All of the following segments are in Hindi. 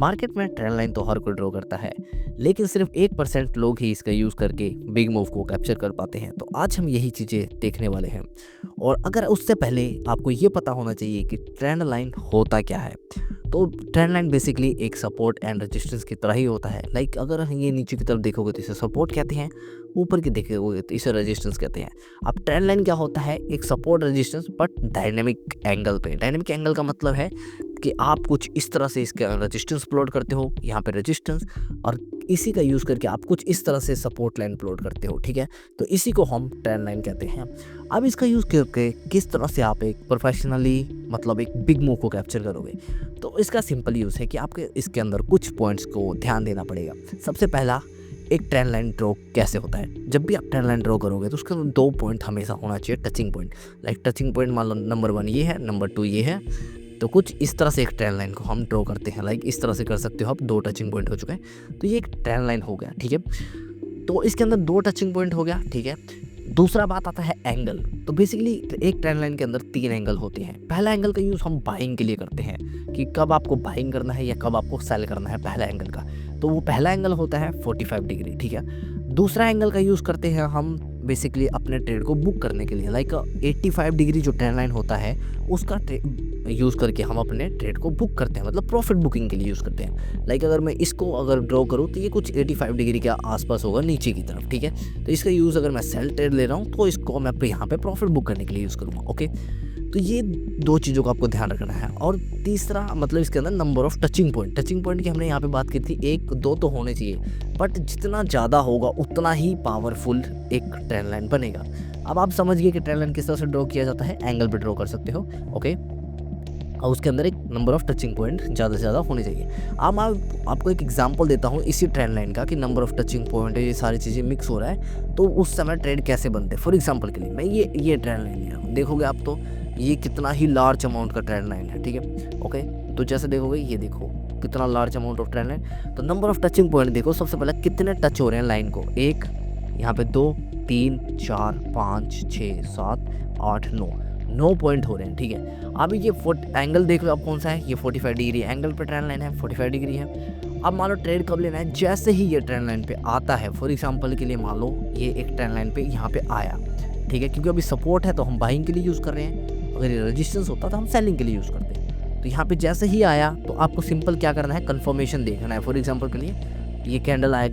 मार्केट में ट्रेंड लाइन तो हर कोई ड्रॉ करता है, लेकिन सिर्फ 1% लोग ही इसका यूज़ करके बिग मूव को कैप्चर कर पाते हैं। तो आज हम यही चीज़ें देखने वाले हैं। और अगर उससे पहले आपको ये पता होना चाहिए कि ट्रेंड लाइन होता क्या है। तो ट्रेंड लाइन बेसिकली एक सपोर्ट एंड रेजिस्टेंस की तरह ही होता है। लाइक अगर ये नीचे की तरफ देखोगे तो इसे सपोर्ट कहते हैं, ऊपर की देखोगे तो इसे रेजिस्टेंस कहते हैं। अब ट्रेंड लाइन क्या होता है? एक support resistance but dynamic angle पे। डायनेमिक एंगल का मतलब है कि आप कुछ इस तरह से इसका रेजिस्टेंस प्लॉट करते हो, यहाँ पे रेजिस्टेंस, और इसी का यूज़ करके आप कुछ इस तरह से सपोर्ट लाइन प्लॉट करते हो। ठीक है, तो इसी को हम ट्रेंड लाइन कहते हैं। अब इसका यूज़ करके किस तरह से आप एक प्रोफेशनली मतलब एक बिग मूव को कैप्चर करोगे, तो इसका सिंपल यूज़ है कि आपके इसके अंदर कुछ पॉइंट्स को ध्यान देना पड़ेगा। सबसे पहला, एक ट्रेंड लाइन ड्रॉ कैसे होता है। जब भी आप ट्रेंड लाइन ड्रॉ करोगे तो उसके अंदर 2 पॉइंट हमेशा होना चाहिए, touching point. Like touching point मान लो नंबर 1 ये है, नंबर 2 ये है। तो कुछ इस तरह से एक ट्रेंड लाइन को हम ड्रॉ करते हैं। लाइक इस तरह से कर सकते हो आप, 2 टचिंग पॉइंट हो चुके हैं, तो ये एक ट्रेंड लाइन हो गया। ठीक है, तो इसके अंदर 2 टचिंग पॉइंट हो गया। ठीक है, दूसरा बात आता है एंगल। तो बेसिकली एक ट्रेंड लाइन के अंदर 3 एंगल होते हैं। पहला एंगल का यूज़ हम बाइंग के लिए करते हैं कि कब आपको बाइंग करना है या कब आपको सेल करना है, पहला एंगल का। तो वो पहला एंगल होता है 45 डिग्री। ठीक है, दूसरा एंगल का यूज़ करते हैं हम बेसिकली अपने ट्रेड को बुक करने के लिए। लाइक 85 डिग्री जो ट्रेंड लाइन होता है उसका यूज़ करके हम अपने ट्रेड को बुक करते हैं, मतलब प्रॉफिट बुकिंग के लिए यूज़ करते हैं। लाइक अगर मैं इसको अगर ड्रॉ करूँ तो ये कुछ 85 डिग्री के आसपास होगा नीचे की तरफ। ठीक है, तो इसका यूज़ अगर मैं सेल ट्रेड ले रहा हूँ तो इसको मैं यहाँ पे प्रॉफिट बुक करने के लिए यूज़ करूँगा। ओके, तो ये 2 चीज़ों का आपको ध्यान रखना है। और तीसरा मतलब इसके अंदर number of touching point. Touching point की हमने यहाँ पे बात की थी, 1-2 तो होने चाहिए, बट जितना ज़्यादा होगा उतना ही पावरफुल एक ट्रेंड लाइन बनेगा। अब आप समझ गए कि ट्रेंड लाइन किस तरह से ड्रॉ किया जाता है। एंगल पे ड्रॉ कर सकते हो। ओके, और उसके अंदर एक नंबर ऑफ टचिंग पॉइंट ज़्यादा से ज़्यादा होने चाहिए। अब मैं आपको एक एग्जांपल देता हूँ इसी ट्रेंड लाइन का कि नंबर ऑफ टचिंग पॉइंट है, ये सारी चीज़ें मिक्स हो रहा है, तो उस समय ट्रेड कैसे बनते हैं। फॉर एग्जांपल के लिए मैं ये ट्रेंड लाइन ले रहा हूँ, देखोगे आप तो ये कितना ही लार्ज अमाउंट का ट्रेंड लाइन है। ठीक है, ओके, तो जैसे देखोगे ये देखो कितना large amount of trend line. तो नंबर ऑफ टचिंग पॉइंट देखो, सबसे पहले कितने टच हो रहे हैं लाइन को। 1, यहाँ पे 2, 3, 4, 5, 6, 7, 8, 9 पॉइंट हो रहे हैं। ठीक है, अभी ये एंगल देख लो आप कौन सा है, ये 45 डिग्री एंगल पे ट्रेंड लाइन है, 45 डिग्री है। अब मान लो ट्रेड कब लेना है, जैसे ही ये ट्रेंड लाइन पे आता है। फॉर एग्जांपल के लिए मान लो ये एक ट्रेंड लाइन पे यहाँ पे आया। ठीक है, क्योंकि अभी सपोर्ट है तो हम बाइंग के लिए यूज़ कर रहे हैं, अगर ये रेजिस्टेंस होता तो हम सेलिंग के लिए यूज़ करते हैं। तो यहाँ पे जैसे ही आया तो आपको सिंपल क्या करना है, कंफर्मेशन देखना है। फॉर एग्जांपल के लिए ये कैंडल आया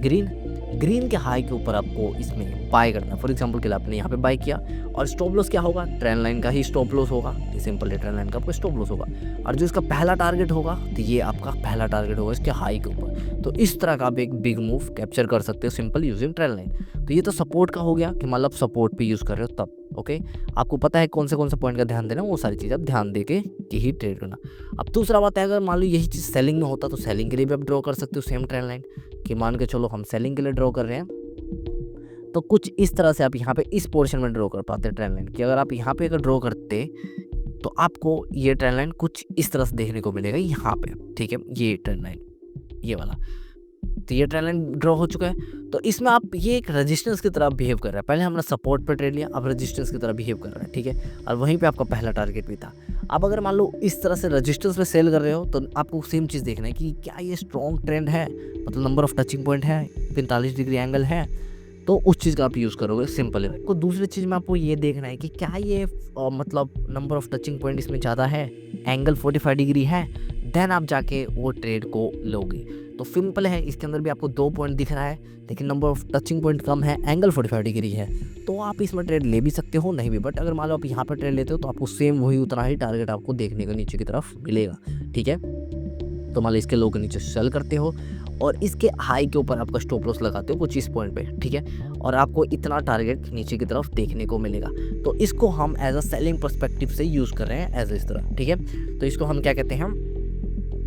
ग्रीन के हाई के ऊपर आपको इसमें बाय करना है। फॉर एग्जांपल के लिए आपने यहाँ पे बाय किया, और स्टॉप लॉस क्या होगा, ट्रेंड लाइन का ही स्टॉप लॉस होगा। ये सिंपल है, ट्रेंड लाइन का आपका स्टॉप लॉस होगा। और जो इसका पहला टारगेट होगा तो ये आपका पहला टारगेट होगा इसके हाई के ऊपर। तो इस तरह का आप एक बिग मूव कैप्चर कर सकते हो सिंपल यूजिंग ट्रेंड लाइन। तो ये तो सपोर्ट का हो गया कि मतलब सपोर्ट पे यूज़ कर रहे हो तब। ओके, आपको पता है कौन से पॉइंट का ध्यान देना, वो सारी चीज़ आप ध्यान दे के ही ट्रेड करना। अब दूसरा बात है, अगर मान लो यही चीज़ सेलिंग में होता तो सेलिंग के लिए भी आप ड्रॉ कर सकते हो सेम ट्रेंड लाइन। कि मान के चलो हम सेलिंग के लिए ड्रॉ कर रहे हैं, तो कुछ इस तरह से आप यहाँ पे इस पोर्शन में ड्रॉ कर पाते ट्रेंड लाइन कि अगर आप यहाँ पे अगर ड्रॉ करते तो आपको ये ट्रेंड लाइन कुछ इस तरह से देखने को मिलेगा यहाँ पे। ठीक है, ये ट्रेंड लाइन ये वाला, तो ये ट्रेंड लाइन ड्रॉ हो चुका है। तो इसमें आप ये एक रेजिस्टेंस की तरह बिहेव कर रहा है। पहले हमने सपोर्ट पर ट्रेड लिया, अब रेजिस्टेंस की तरह बिहेव कर रहा है। ठीक है, और वहीं पे आपका पहला टारगेट भी था। अब अगर मान लो इस तरह से रेजिस्टेंस पे सेल कर रहे हो तो आपको सेम चीज़ देखना है कि क्या ये स्ट्रॉन्ग ट्रेंड है, मतलब नंबर ऑफ टचिंग पॉइंट है, 45 डिग्री एंगल है, तो उस चीज़ का आप यूज़ करोगे सिंपल है। को दूसरी चीज़ में आपको ये देखना है कि क्या ये मतलब नंबर ऑफ टचिंग पॉइंट इसमें ज़्यादा है, एंगल 45 डिग्री है, देन आप जाके वो ट्रेड को लोगे। तो सिंपल है, इसके अंदर भी आपको 2 पॉइंट दिख रहा है, लेकिन नंबर ऑफ टचिंग पॉइंट कम है, एंगल 45 डिग्री है, तो आप इसमें ट्रेड ले भी सकते हो, नहीं भी। बट अगर मान लो आप यहाँ पर ट्रेड लेते हो तो आपको सेम वही उतना ही टारगेट आपको देखने को नीचे की तरफ मिलेगा। ठीक है, तो मान लो इसके लो के नीचे सेल करते हो और इसके हाई के ऊपर आपका स्टॉप लॉस लगाते हो कुछ इस पॉइंट पे। ठीक है, और आपको इतना टारगेट नीचे की तरफ देखने को मिलेगा। तो इसको हम एज अ सेलिंग पर्सपेक्टिव से यूज़ कर रहे हैं एज इस तरह। ठीक है, तो इसको हम क्या कहते हैं,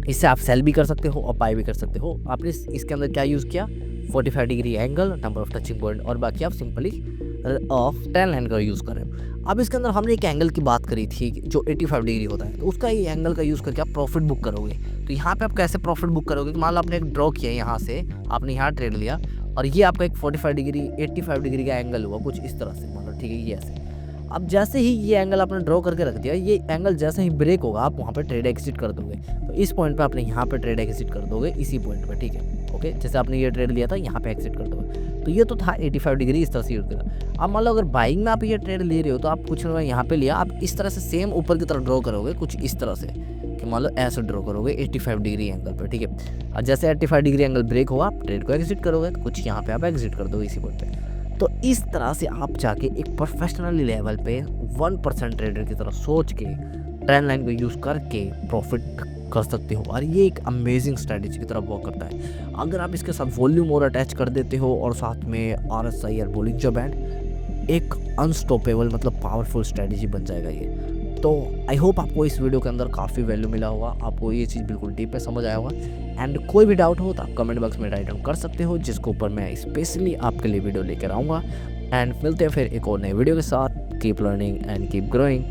इससे आप सेल भी कर सकते हो और बाय भी कर सकते हो। आपने इसके अंदर क्या यूज़ किया, 45 degree angle, number of touching point, और बाकी आप सिंपली ट्रेंड लाइन का यूज़ कर रहे हो। अब इसके अंदर हमने एक एंगल की बात करी थी जो 85 डिग्री होता है, तो उसका ये एंगल का यूज़ करके आप प्रॉफिट बुक करोगे। तो यहाँ पे आप कैसे प्रॉफिट बुक करोगे, मान लो आपने एक ड्रॉ किया, यहाँ से आपने यहाँ ट्रेड लिया और ये आपका एक 45 डिग्री 85 डिग्री का एंगल हुआ कुछ इस तरह से, मान लो। ठीक है, ये ऐसे अब जैसे ही ये एंगल आपने ड्रॉ करके रख दिया, ये एंगल जैसे ही ब्रेक होगा आप वहाँ पे ट्रेड एग्जिट कर दोगे। तो इस पॉइंट पे आपने यहाँ पे ट्रेड एग्जिट कर दोगे, इसी पॉइंट पे, ठीक है। ओके, जैसे आपने ये ट्रेड लिया था यहाँ पे एग्जिट कर दोगे। तो ये तो था 85 डिग्री इस तरह से यूज करा। अब मान लो अगर बाइंग में आप ये ट्रेड ले रहे हो तो आप कुछ यहाँ पे लिया, आप इस तरह से सेम ऊपर की तरफ ड्रॉ करोगे, कुछ इस तरह से कि मान लो ऐसे ड्रॉ करोगे 85 डिग्री एंगल पर, ठीक है। और जैसे 85 डिग्री एंगल ब्रेक होगा आप ट्रेड को एग्जिट करोगे, कुछ यहाँ पे आप एग्जिट कर दोगे इसी पॉइंट पे। तो इस तरह से आप जाके एक प्रोफेशनली लेवल पे 1% ट्रेडर की तरह सोच के ट्रेंड लाइन को यूज़ करके प्रॉफिट कर सकते हो। और ये एक अमेजिंग स्ट्रेटजी की तरह वर्क करता है। अगर आप इसके साथ वॉल्यूम और अटैच कर देते हो और साथ में RSI और बोलिंजर बैंड, एक अनस्टॉपेबल मतलब पावरफुल स्ट्रेटजी बन जाएगा ये। तो आई होप आपको इस वीडियो के अंदर काफ़ी वैल्यू मिला होगा, आपको ये चीज़ बिल्कुल डीप में समझ आया होगा। एंड कोई भी डाउट हो तो आप कमेंट बॉक्स में राइट डाउन कर सकते हो, जिसके ऊपर मैं स्पेशली आपके लिए वीडियो लेकर आऊँगा। एंड मिलते हैं फिर एक और नए वीडियो के साथ। Keep learning and keep growing.